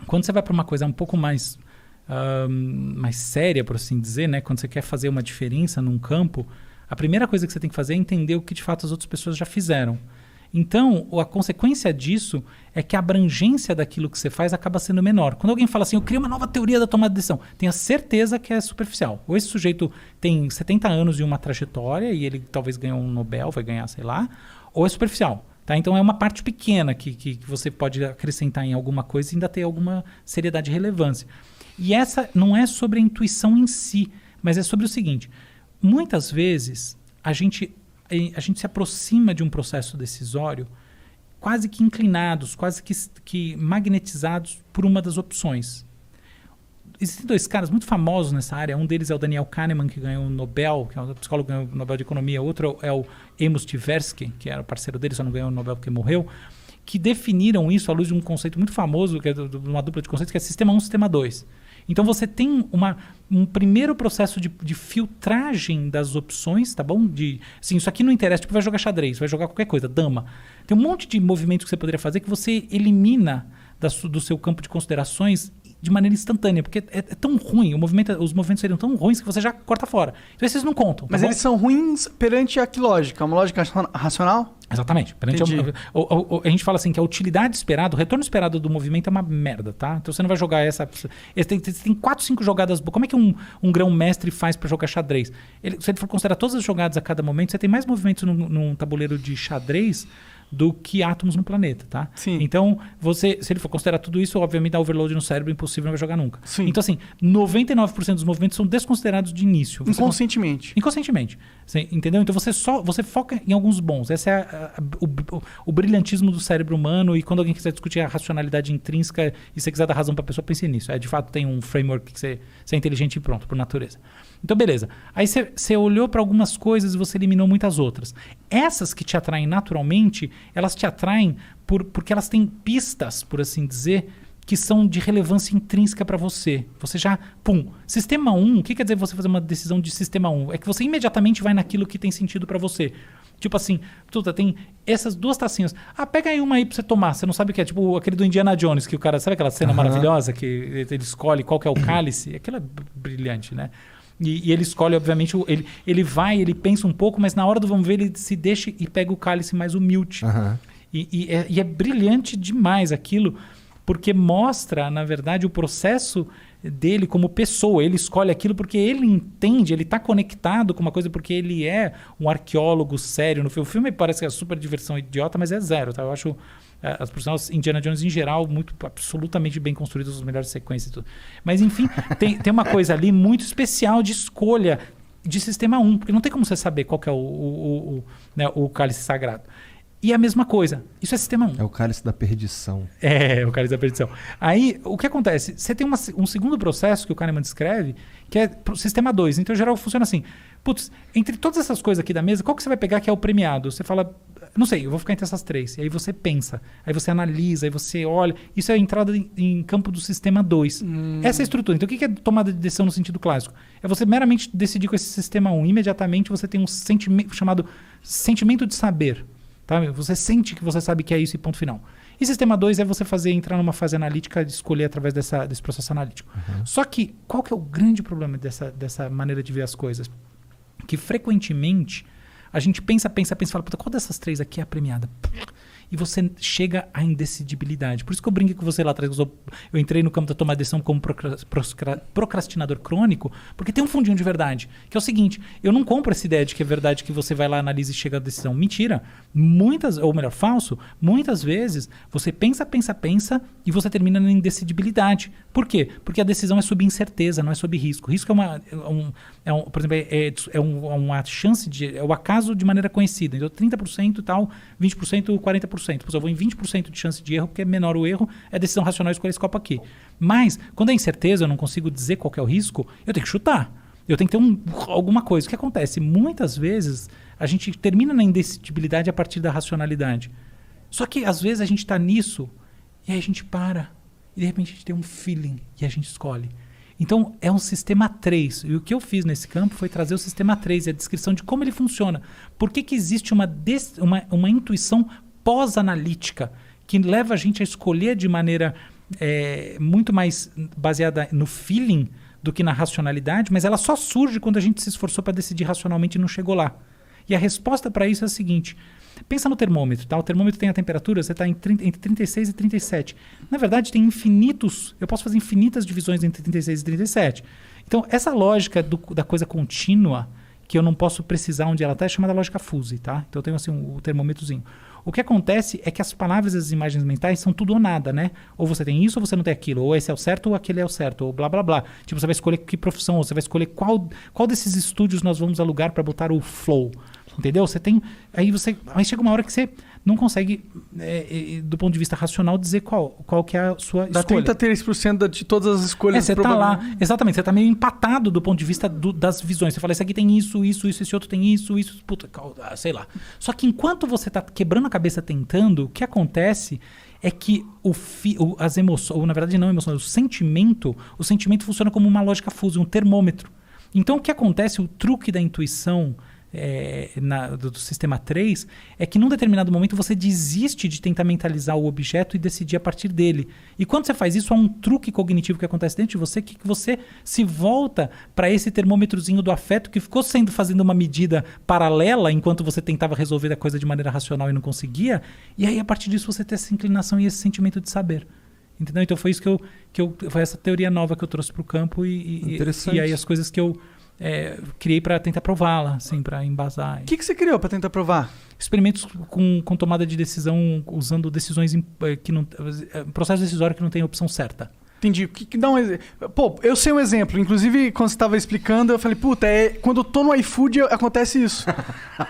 Quando você vai para uma coisa um pouco mais séria, por assim dizer, né? Quando você quer fazer uma diferença num campo, a primeira coisa que você tem que fazer é entender o que de fato as outras pessoas já fizeram. Então, a consequência disso é que a abrangência daquilo que você faz acaba sendo menor. Quando alguém fala assim, eu criei uma nova teoria da tomada de decisão, tenha certeza que é superficial. Ou esse sujeito tem 70 anos e uma trajetória e ele talvez ganhou um Nobel, vai ganhar, sei lá, ou é superficial. Tá? Então, é uma parte pequena que você pode acrescentar em alguma coisa e ainda ter alguma seriedade e relevância. E essa não é sobre a intuição em si, mas é sobre o seguinte. Muitas vezes, a gente se aproxima de um processo decisório quase que inclinados, quase que magnetizados por uma das opções. Existem dois caras muito famosos nessa área. Um deles é o Daniel Kahneman, que ganhou o Nobel, que é um psicólogo que ganhou o Nobel de Economia. Outro é o Amos Tversky, que era parceiro dele, só não ganhou o Nobel porque morreu, que definiram isso à luz de um conceito muito famoso, que é de uma dupla de conceitos, que é Sistema 1 e Sistema 2. Então você tem um primeiro processo de filtragem das opções, tá bom? Assim, isso aqui não interessa, tipo, vai jogar xadrez, vai jogar qualquer coisa, dama. Tem um monte de movimentos que você poderia fazer que você elimina do seu campo de considerações de maneira instantânea, porque é tão ruim, os movimentos seriam tão ruins que você já corta fora. Então esses não contam. Tá Mas bom? eles são ruins perante a que lógica? Uma lógica racional? Exatamente. A gente fala assim que a utilidade esperada, o retorno esperado do movimento é uma merda, tá? Então você não vai jogar tem 4, 5 jogadas boas. Como é que um grão-mestre faz para jogar xadrez? Se ele for considerar todas as jogadas a cada momento, você tem mais movimentos num tabuleiro de xadrez do que átomos no planeta, tá? Sim. Então, se ele for considerar tudo isso, obviamente dá overload no cérebro, impossível, não vai jogar nunca. Sim. Então, assim, 99% dos movimentos são desconsiderados de início. Inconscientemente. Inconscientemente. Você, entendeu? Então, você foca em alguns bons. Esse é o brilhantismo do cérebro humano, e quando alguém quiser discutir a racionalidade intrínseca e você quiser dar razão para a pessoa, pense nisso. De fato, tem um framework que você é inteligente e pronto, por natureza. Então, beleza. Aí você olhou para algumas coisas e você eliminou muitas outras. Essas que te atraem naturalmente, elas te atraem porque elas têm pistas, por assim dizer, que são de relevância intrínseca para você. Você já, Sistema 1, o que quer dizer você fazer uma decisão de Sistema 1? É que você imediatamente vai naquilo que tem sentido para você. Tipo assim, tem essas 2 tacinhas. Pega aí uma aí pra você tomar. Você não sabe o que é. Tipo aquele do Indiana Jones, que o cara... Sabe aquela cena maravilhosa que ele escolhe qual que é o cálice? Aquilo é brilhante, né? E ele escolhe, obviamente, ele pensa um pouco, mas na hora do vamos ver, ele se deixa e pega o cálice mais humilde. E é brilhante demais aquilo, porque mostra, na verdade, o processo dele como pessoa. Ele escolhe aquilo porque ele entende, ele está conectado com uma coisa, porque ele é um arqueólogo sério. No filme parece que é super diversão idiota, mas é zero, tá? Eu acho as personagens Indiana Jones em geral absolutamente bem construídas, as melhores sequências e tudo. Mas enfim, tem uma coisa ali muito especial de escolha de Sistema 1, porque não tem como você saber qual que é o cálice sagrado. E a mesma coisa, isso é Sistema 1. É o cálice da perdição. É o cálice da perdição. Aí, o que acontece? Você tem um segundo processo que o Kahneman descreve, que é o Sistema 2. Então, em geral, funciona assim. Entre todas essas coisas aqui da mesa, qual que você vai pegar que é o premiado? Você fala, não sei, eu vou ficar entre essas 3. E aí você pensa, aí você analisa, aí você olha. Isso é a entrada em campo do Sistema 2. Essa é a estrutura. Então, o que é tomada de decisão no sentido clássico? É você meramente decidir com esse Sistema 1. Imediatamente, você tem um sentimento chamado sentimento de saber. Tá? Você sente que você sabe que é isso e ponto final. E Sistema 2 é você entrar numa fase analítica de escolher através desse processo analítico. Só que, qual que é o grande problema dessa maneira de ver as coisas? Que frequentemente a gente pensa e fala, qual dessas 3 aqui é a premiada? E você chega à indecidibilidade. Por isso que eu brinquei com você lá atrás. Eu entrei no campo da tomada de decisão como procrastinador crônico, porque tem um fundinho de verdade. Que é o seguinte, eu não compro essa ideia de que é verdade que você vai lá, analisa e chega à decisão. Mentira. Falso. Muitas vezes você pensa e você termina na indecidibilidade. Por quê? Porque a decisão é sob incerteza, não é sob risco. Risco por exemplo, uma chance é o acaso de maneira conhecida. Então 30% e tal, 20%, 40%. Eu vou em 20% de chance de erro, porque é menor o erro, é decisão racional escolher esse copo aqui. Mas, quando é incerteza, eu não consigo dizer qual que é o risco, eu tenho que chutar. Eu tenho que ter alguma coisa. O que acontece? Muitas vezes, a gente termina na indecidibilidade a partir da racionalidade. Só que, às vezes, a gente está nisso, e aí a gente para, e de repente a gente tem um feeling, e a gente escolhe. Então, é um Sistema 3. E o que eu fiz nesse campo foi trazer o Sistema 3 e a descrição de como ele funciona. Por que existe uma intuição pós-analítica que leva a gente a escolher de maneira muito mais baseada no feeling do que na racionalidade, mas ela só surge quando a gente se esforçou para decidir racionalmente e não chegou lá. E a resposta para isso é a seguinte: pensa no termômetro, tá? O termômetro tem a temperatura, você está entre 36 e 37. Na verdade, tem eu posso fazer infinitas divisões entre 36 e 37. Então, essa lógica da coisa contínua, que eu não posso precisar onde ela está, é chamada lógica fuse, tá? Então eu tenho assim o termômetrozinho. O que acontece é que as palavras e as imagens mentais são tudo ou nada, né? Ou você tem isso ou você não tem aquilo. Ou esse é o certo ou aquele é o certo. Ou blá, blá, blá. Tipo, você vai escolher que profissão, ou você vai escolher qual desses estúdios nós vamos alugar para botar o flow. Entendeu? Você tem... Aí chega uma hora que você não consegue, do ponto de vista racional, dizer qual que é a sua escolha. Dá 33% de todas as escolhas. Você tá lá... Exatamente. Você tá meio empatado do ponto de vista das visões. Você fala, esse aqui tem isso, esse outro tem isso. Puta, sei lá. Só que enquanto você tá quebrando a cabeça tentando, o que acontece é que as emoções... Ou, na verdade, não emoções. O sentimento funciona como uma lógica fuse, um termômetro. Então, o que acontece, o truque da intuição... do sistema 3 é que num determinado momento você desiste de tentar mentalizar o objeto e decidir a partir dele. E quando você faz isso, há um truque cognitivo que acontece dentro de você, que você se volta para esse termômetrozinho do afeto que ficou fazendo uma medida paralela enquanto você tentava resolver a coisa de maneira racional e não conseguia. E aí, a partir disso, você tem essa inclinação e esse sentimento de saber. Entendeu? Então foi isso foi essa teoria nova que eu trouxe para o campo e aí as coisas que eu criei para tentar prová-la, assim, para embasar. O que você criou para tentar provar? Experimentos com tomada de decisão usando decisões processo decisório que não tem opção certa. Entendi. Dá um exemplo. Pô, eu sei um exemplo. Inclusive, quando você estava explicando, eu falei, puta, quando eu tô no iFood, acontece isso.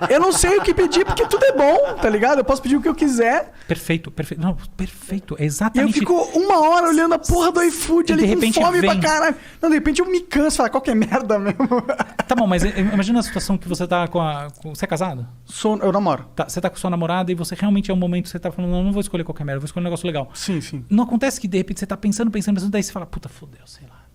Eu não sei o que pedir, porque tudo é bom, tá ligado? Eu posso pedir o que eu quiser. Perfeito. Não, perfeito. É exatamente. E eu fico uma hora olhando a porra do iFood ali com fome pra caralho. Não, de repente eu me canso, falo, qual que é merda mesmo? Tá bom, mas imagina a situação que você tá você é casado? Eu namoro. Tá, você tá com sua namorada e você realmente é um momento que você tá falando, não vou escolher qualquer merda, vou escolher um negócio legal. Sim, sim. Não acontece que de repente você tá pensando, daí você fala, puta, fodeu, sei lá.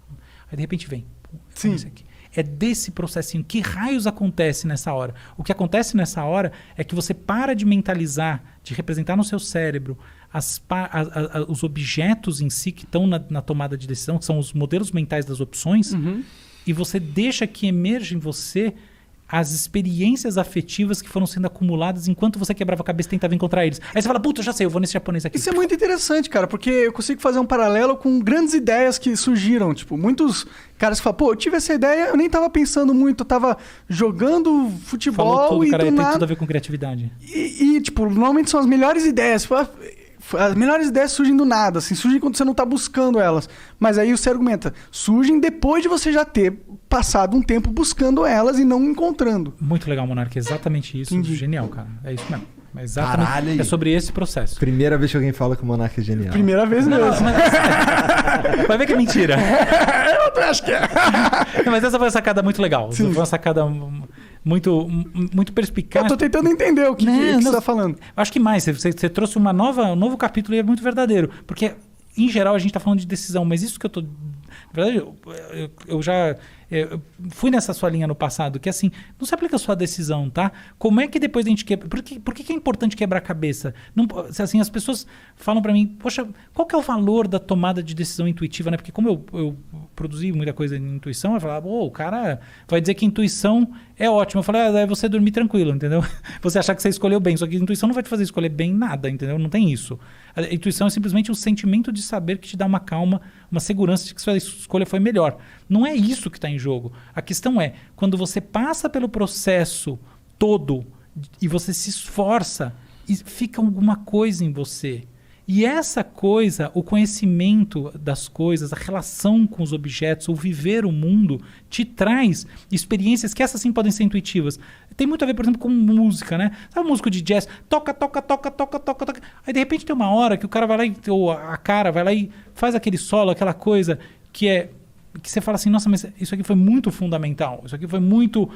Aí de repente vem. Sim. Aqui. É desse processinho. Que raios acontece nessa hora? O que acontece nessa hora é que você para de mentalizar, de representar no seu cérebro os objetos em si que estão na tomada de decisão, que são os modelos mentais das opções, e você deixa que emerja em você as experiências afetivas que foram sendo acumuladas enquanto você quebrava a cabeça e tentava encontrar eles. Aí você fala, puta, já sei, eu vou nesse japonês aqui. Isso é muito interessante, cara, porque eu consigo fazer um paralelo com grandes ideias que surgiram. Tipo, muitos caras que falam, pô, eu tive essa ideia, eu nem tava pensando muito, eu tava jogando futebol. Falou tudo, e cara, do tem nada... tudo a ver com criatividade. Tipo, normalmente são as melhores ideias. As melhores ideias surgem do nada, assim, surgem quando você não está buscando elas. Mas aí você argumenta, surgem depois de você já ter passado um tempo buscando elas e não encontrando. Muito legal, Monark, exatamente isso. Entendi. Genial, cara. É isso mesmo. É exatamente. Caralho. É sobre esse processo. Primeira vez que alguém fala que o Monark é genial. Primeira vez mesmo. Vai ver que é mentira. Eu acho que é. Não, mas essa foi uma sacada muito legal. Sim. Foi uma sacada muito perspicaz. Eu tô tentando entender o que você está falando. Acho que mais. Você trouxe um novo capítulo e é muito verdadeiro. Porque, em geral, a gente está falando de decisão. Mas isso que eu tô... Na verdade, eu já fui nessa sua linha no passado, que assim, não se aplica só a decisão, tá? Como é que depois a gente quebra... Por que é importante quebrar a cabeça? Não, assim, as pessoas falam para mim, poxa, qual que é o valor da tomada de decisão intuitiva, né? Porque como eu produzi muita coisa em intuição, eu falava, o cara vai dizer que intuição é ótimo. Eu falei, é você dormir tranquilo, entendeu? Você achar que você escolheu bem, só que a intuição não vai te fazer escolher bem nada, entendeu? Não tem isso. A intuição é simplesmente o sentimento de saber que te dá uma calma, uma segurança de que sua escolha foi melhor. Não é isso que está em jogo. A questão é, quando você passa pelo processo todo e você se esforça e fica alguma coisa em você. E essa coisa, o conhecimento das coisas, a relação com os objetos, o viver o mundo, te traz experiências que essas sim podem ser intuitivas. Tem muito a ver, por exemplo, com música, né? Sabe o músico de jazz? Toca. Aí, de repente, tem uma hora que o cara vai lá, ou a cara vai lá e faz aquele solo, aquela coisa que você fala assim, nossa, mas isso aqui foi muito fundamental. Isso aqui foi muito...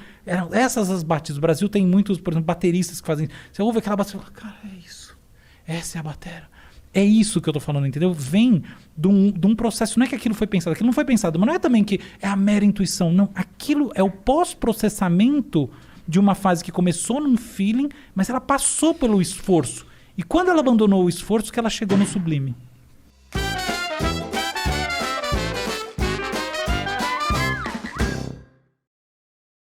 Essas as batidas. O Brasil tem muitos, por exemplo, bateristas que fazem... Você ouve aquela batida e fala, cara, é isso. Essa é a bateria. É isso que eu tô falando, entendeu? Vem de um processo, não é que aquilo foi pensado, aquilo não foi pensado, mas não é também que é a mera intuição, não. Aquilo é o pós-processamento de uma fase que começou num feeling, mas ela passou pelo esforço. E quando ela abandonou o esforço, que ela chegou no sublime.